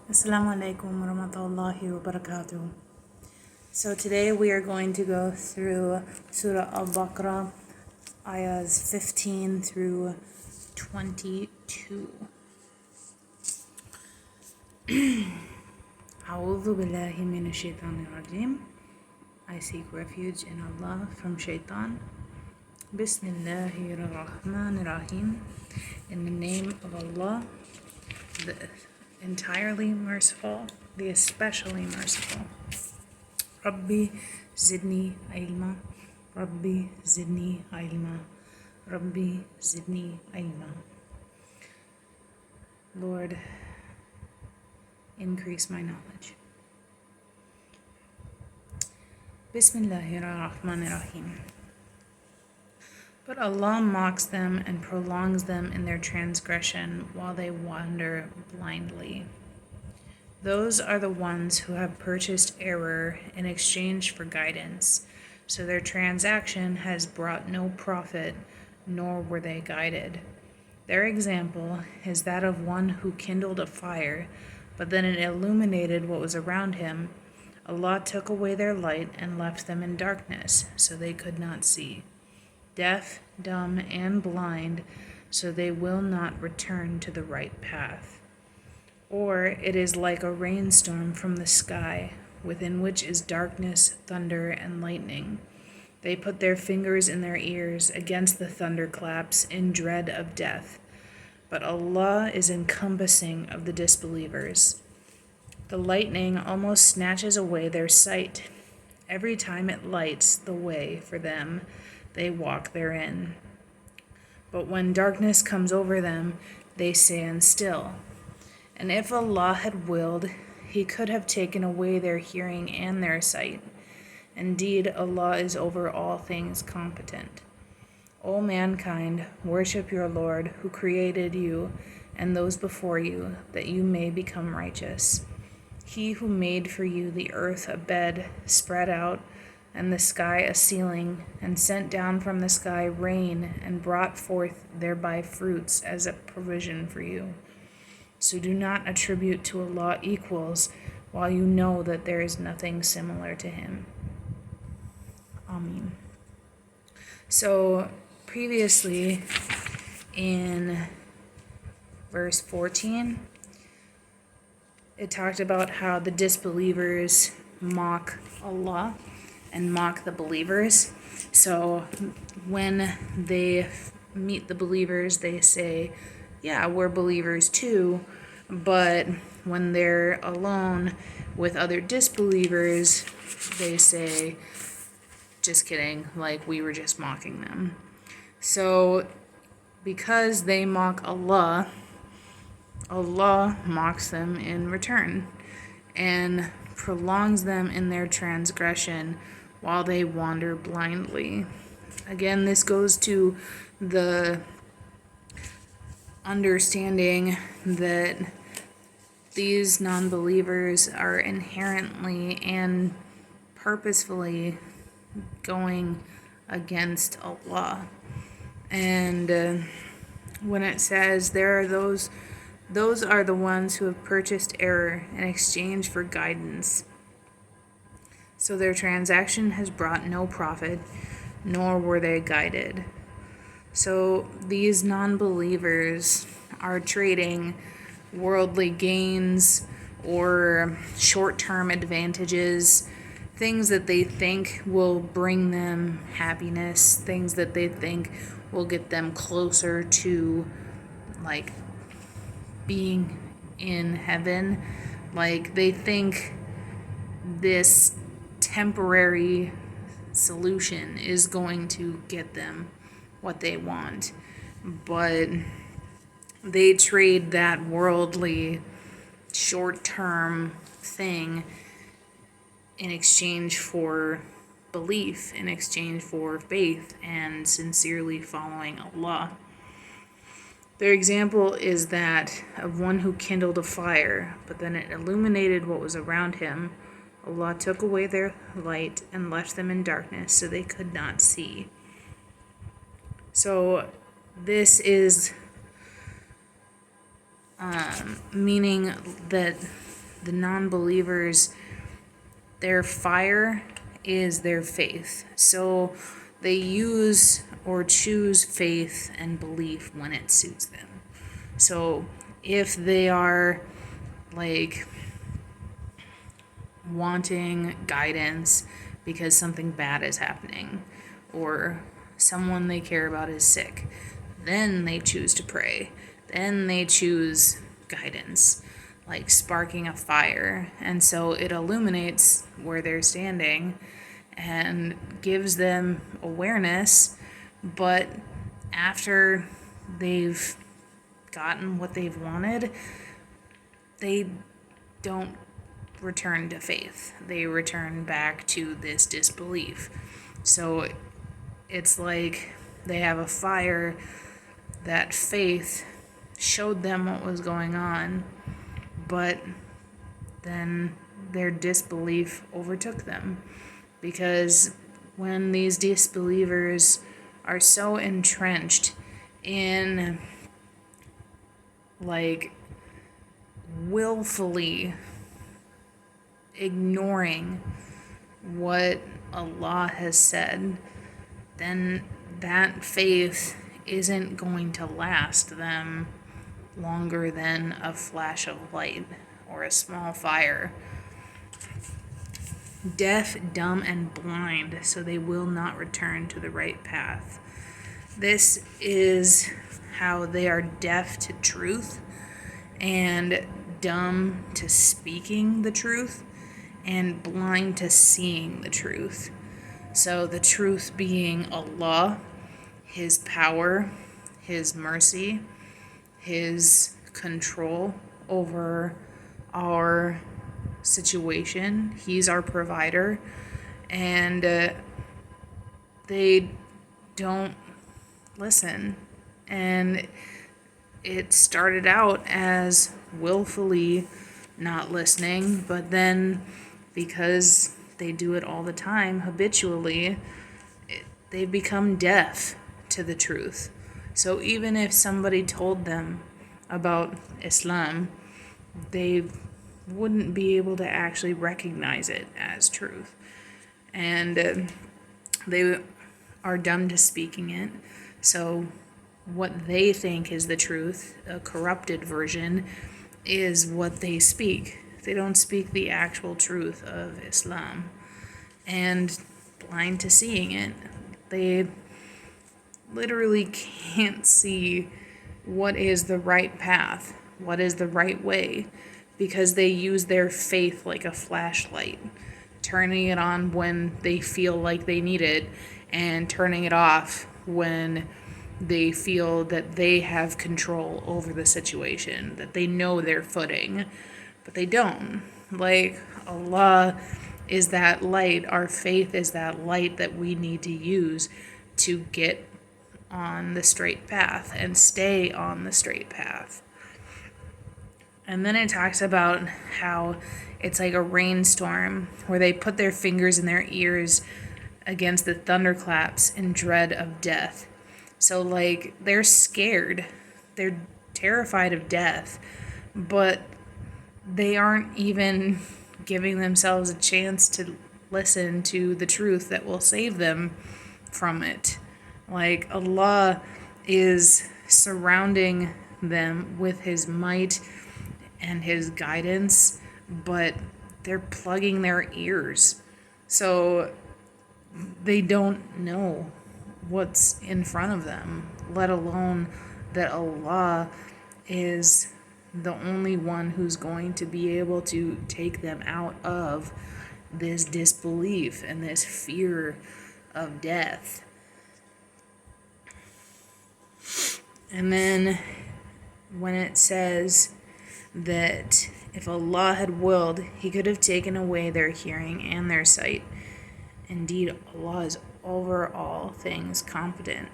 Assalamu alaikum warahmatullahi wabarakatuh. So today we are going to go through Surah Al-Baqarah, ayahs 15 through 22. A'udhu billahi minash shaitanir rajim. I seek refuge in Allah from shaitan. Bismillahir rahmanir rahim. In the name of Allah, the entirely merciful, the especially merciful. Rabbi zidni ilma, Rabbi zidni ilma, Rabbi zidni ilma. Lord, increase my knowledge. Bismillahirrahmanirrahim. But Allah mocks them and prolongs them in their transgression while they wander blindly. Those are the ones who have purchased error in exchange for guidance, so their transaction has brought no profit, nor were they guided. Their example is that of one who kindled a fire, but then it illuminated what was around him. Allah took away their light and left them in darkness, so they could not see. Deaf, dumb, and blind, so they will not return to the right path. Or it is like a rainstorm from the sky, within which is darkness, thunder, and lightning. They put their fingers in their ears against the thunderclaps in dread of death. But Allah is encompassing of the disbelievers. The lightning almost snatches away their sight. Every time it lights the way for them, they walk therein. But when darkness comes over them, they stand still. And if Allah had willed, He could have taken away their hearing and their sight. Indeed, Allah is over all things competent. O mankind, worship your Lord, who created you and those before you, that you may become righteous. He who made for you the earth a bed spread out, and the sky a ceiling, and sent down from the sky rain, and brought forth thereby fruits as a provision for you. So do not attribute to Allah equals, while you know that there is nothing similar to Him. Ameen. So previously in verse 14, it talked about how the disbelievers mock Allah and mock the believers. So when they meet the believers, they say, yeah, we're believers too. But when they're alone with other disbelievers, they say, just kidding, like we were just mocking them. So because they mock Allah, Allah mocks them in return and prolongs them in their transgression while they wander blindly. Again, this goes to the understanding that these non-believers are inherently and purposefully going against Allah. And when it says there are those are the ones who have purchased error in exchange for guidance. So their transaction has brought no profit, nor were they guided. So these non-believers are trading worldly gains or short-term advantages, things that they think will bring them happiness, things that they think will get them closer to, like, being in heaven. Like, they think this temporary solution is going to get them what they want, but they trade that worldly short-term thing in exchange for belief, in exchange for faith and sincerely following Allah. Their example is that of one who kindled a fire, but then it illuminated what was around him. Allah took away their light and left them in darkness, so they could not see. So this is meaning that the non-believers, their fire is their faith. So they use or choose faith and belief when it suits them. So if they are like wanting guidance because something bad is happening or someone they care about is sick, then they choose to pray. Then they choose guidance, like sparking a fire. And so it illuminates where they're standing and gives them awareness. But after they've gotten what they've wanted, they don't return to faith. They return back to this disbelief. So it's like they have a fire that faith showed them what was going on, but then their disbelief overtook them. Because when these disbelievers are so entrenched in like willfully ignoring what Allah has said, then that faith isn't going to last them longer than a flash of light or a small fire. Deaf, dumb, and blind, so they will not return to the right path. This is how they are deaf to truth and dumb to speaking the truth and blind to seeing the truth. So the truth being Allah, His power, His mercy, His control over our situation. He's our provider, and they don't listen. And it started out as willfully not listening, but then because they do it all the time, habitually, they become deaf to the truth. So even if somebody told them about Islam, they wouldn't be able to actually recognize it as truth. And they are dumb to speaking it. So what they think is the truth, a corrupted version, is what they speak. They don't speak the actual truth of Islam. And blind to seeing it, they literally can't see what is the right path, what is the right way, because they use their faith like a flashlight, turning it on when they feel like they need it and turning it off when they feel that they have control over the situation, that they know their footing, but they don't. Like, Allah is that light. Our faith is that light that we need to use to get on the straight path and stay on the straight path. And then it talks about how it's like a rainstorm where they put their fingers in their ears against the thunderclaps in dread of death. So, like, they're scared. They're terrified of death, but they aren't even giving themselves a chance to listen to the truth that will save them from it. Like, Allah is surrounding them with His might and His guidance, but they're plugging their ears. So they don't know what's in front of them, let alone that Allah is the only one who's going to be able to take them out of this disbelief and this fear of death. And then when it says that if Allah had willed, He could have taken away their hearing and their sight. Indeed, Allah is over all things competent.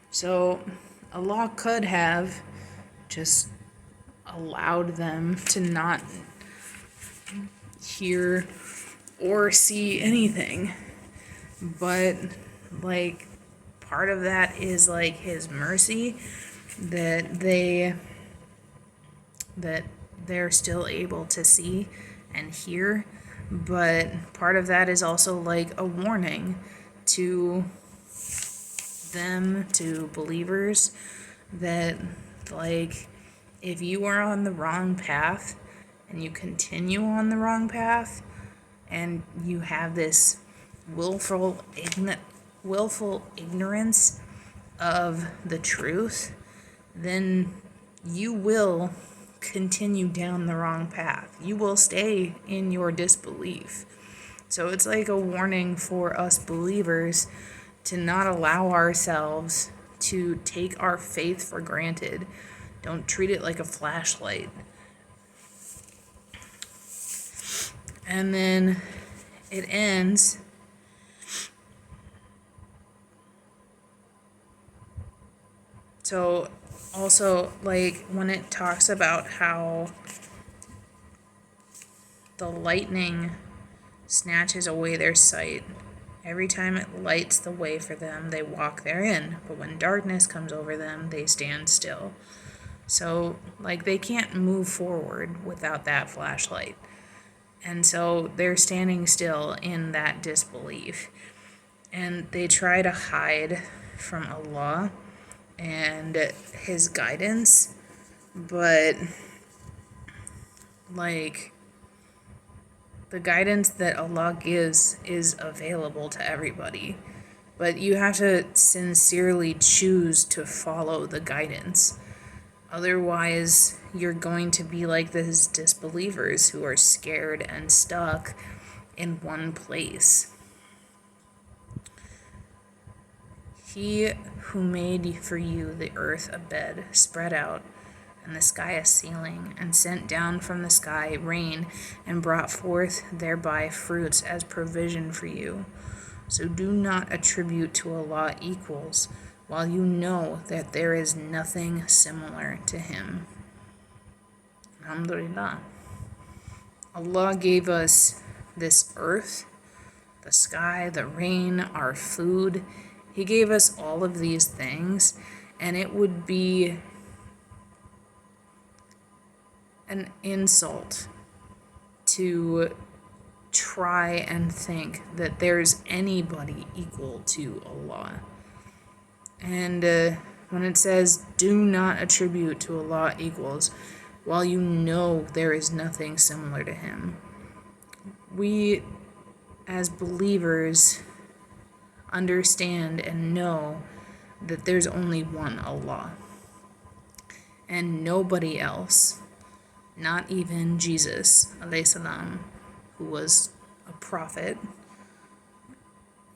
So Allah could have just allowed them to not hear or see anything. But, like, part of that is, like, His mercy, that they're still able to see and hear. But part of that is also like a warning to them, to believers, that like if you are on the wrong path and you continue on the wrong path and you have this willful ignorance of the truth, then you will continue down the wrong path. You will stay in your disbelief. So it's like a warning for us believers to not allow ourselves to take our faith for granted. Don't treat it like a flashlight. And then it ends. So also, like, when it talks about how the lightning snatches away their sight, every time it lights the way for them, they walk therein. But when darkness comes over them, they stand still. So, like, they can't move forward without that flashlight. And so they're standing still in that disbelief. And they try to hide from Allah and His guidance, but like the guidance that Allah gives is available to everybody, but you have to sincerely choose to follow the guidance. Otherwise, you're going to be like these disbelievers who are scared and stuck in one place. He who made for you the earth a bed spread out, and the sky a ceiling, and sent down from the sky rain, and brought forth thereby fruits as provision for you. So do not attribute to Allah equals, while you know that there is nothing similar to Him. Alhamdulillah. Allah gave us this earth, the sky, the rain, our food. He gave us all of these things, and it would be an insult to try and think that there's anybody equal to Allah. And when it says, do not attribute to Allah equals, while you know there is nothing similar to Him. We, as believers, understand and know that there's only one Allah and nobody else, not even Jesus alayhi salam, who was a prophet,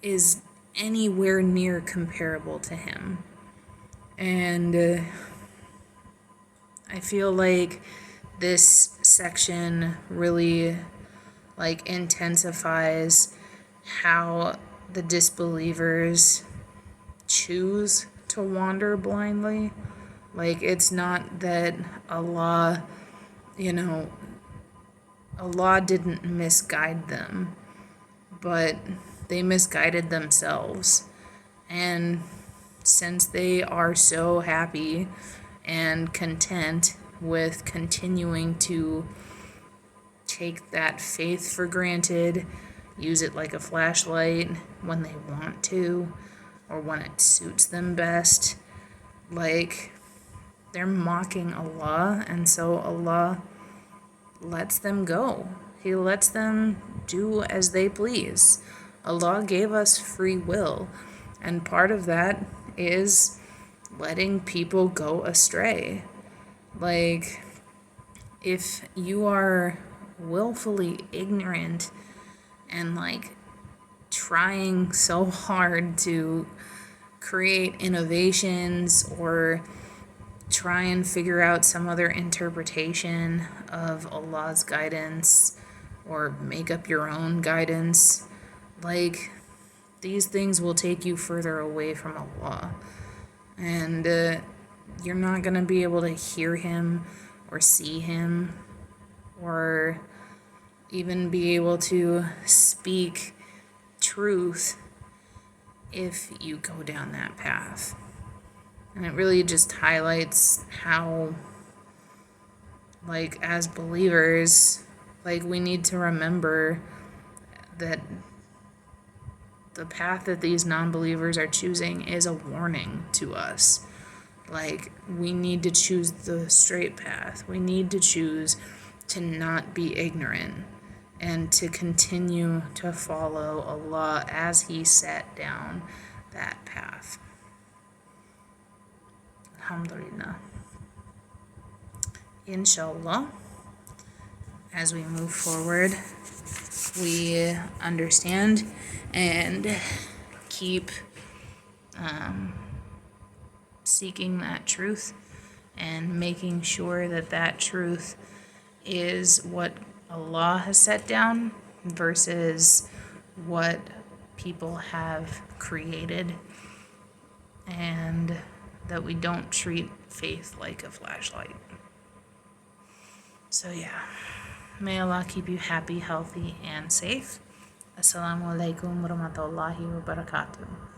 is anywhere near comparable to Him. And I feel like this section really like intensifies how the disbelievers choose to wander blindly. Like, it's not that Allah, Allah didn't misguide them, but they misguided themselves. And since they are so happy and content with continuing to take that faith for granted, use it like a flashlight when they want to, or when it suits them best, like, they're mocking Allah, and so Allah lets them go. He lets them do as they please. Allah gave us free will, and part of that is letting people go astray. Like, if you are willfully ignorant and like trying so hard to create innovations or try and figure out some other interpretation of Allah's guidance or make up your own guidance, like, these things will take you further away from Allah. And you're not going to be able to hear Him or see Him or even be able to speak truth if you go down that path. And it really just highlights how, like, as believers, Like, we need to remember that the path that these non-believers are choosing is a warning to us. Like, we need to choose the straight path. We need to choose to not be ignorant and to continue to follow Allah as He set down that path. Alhamdulillah. Inshallah, as we move forward, we understand and keep seeking that truth and making sure that that truth is what Allah has set down versus what people have created, and that we don't treat faith like a flashlight. So yeah, may Allah keep you happy, healthy, and safe. Assalamu alaikum warahmatullahi wabarakatuh.